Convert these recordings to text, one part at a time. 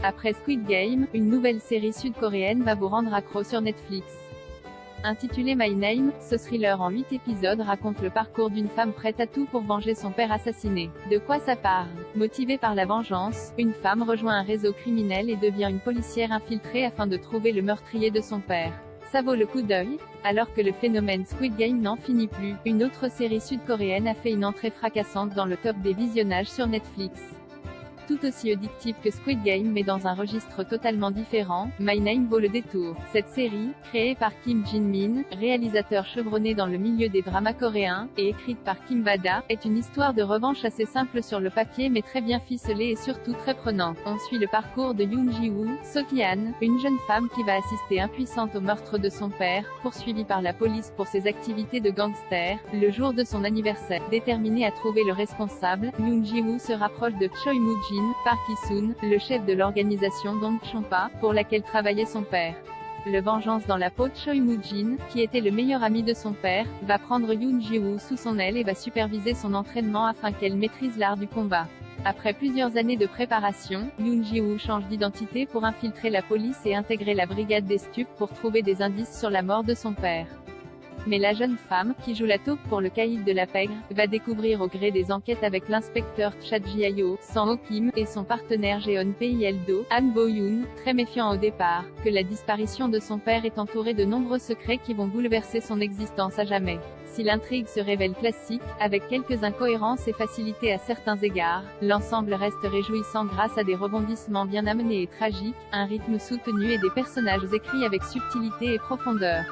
Après Squid Game, une nouvelle série sud-coréenne va vous rendre accro sur Netflix. Intitulé My Name, ce thriller en 8 épisodes raconte le parcours d'une femme prête à tout pour venger son père assassiné. De quoi ça parle? Motivée par la vengeance, une femme rejoint un réseau criminel et devient une policière infiltrée afin de trouver le meurtrier de son père. Ça vaut le coup d'œil? Alors que le phénomène Squid Game n'en finit plus, une autre série sud-coréenne a fait une entrée fracassante dans le top des visionnages sur Netflix. Tout aussi addictif que Squid Game mais dans un registre totalement différent, My Name vaut le détour. Cette série, créée par Kim Jin-min, réalisateur chevronné dans le milieu des dramas coréens, et écrite par Kim Bada, est une histoire de revanche assez simple sur le papier mais très bien ficelée et surtout très prenante. On suit le parcours de Yoon Ji-woo, Soo-ki-an, une jeune femme qui va assister impuissante au meurtre de son père, poursuivie par la police pour ses activités de gangster. Le jour de son anniversaire, déterminée à trouver le responsable, Yoon Ji-woo se rapproche de Choi Moo-jin, Park Hee-sun, le chef de l'organisation Dong Chonpa, pour laquelle travaillait son père. Le vengeance dans la peau de Choi Moo-jin, qui était le meilleur ami de son père, va prendre Yoon Ji-woo sous son aile et va superviser son entraînement afin qu'elle maîtrise l'art du combat. Après plusieurs années de préparation, Yoon Ji-woo change d'identité pour infiltrer la police et intégrer la brigade des stupes pour trouver des indices sur la mort de son père. Mais la jeune femme, qui joue la taupe pour le caïd de la pègre, va découvrir au gré des enquêtes avec l'inspecteur Cha Ji-ayo, Sang Ho-kim, et son partenaire Jeon Pil-do, Han Bo-yoon, très méfiant au départ, que la disparition de son père est entourée de nombreux secrets qui vont bouleverser son existence à jamais. Si l'intrigue se révèle classique, avec quelques incohérences et facilités à certains égards, l'ensemble reste réjouissant grâce à des rebondissements bien amenés et tragiques, un rythme soutenu et des personnages écrits avec subtilité et profondeur.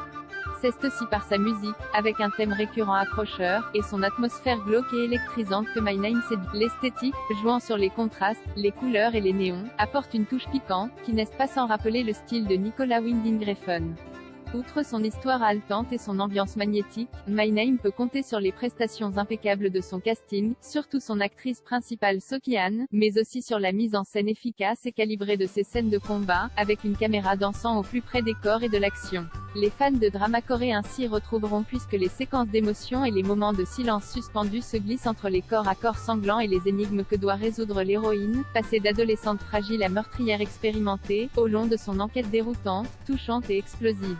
C'est aussi par sa musique, avec un thème récurrent accrocheur, et son atmosphère glauque et électrisante que My Name séduit. L'esthétique, jouant sur les contrastes, les couleurs et les néons, apporte une touche piquante, qui n'est pas sans rappeler le style de Nicolas Winding Refn. Outre son histoire haletante et son ambiance magnétique, My Name peut compter sur les prestations impeccables de son casting, surtout son actrice principale Soo-ki-an, mais aussi sur la mise en scène efficace et calibrée de ses scènes de combat, avec une caméra dansant au plus près des corps et de l'action. Les fans de drama coréen s'y retrouveront puisque les séquences d'émotion et les moments de silence suspendus se glissent entre les corps à corps sanglants et les énigmes que doit résoudre l'héroïne, passée d'adolescente fragile à meurtrière expérimentée, au long de son enquête déroutante, touchante et explosive.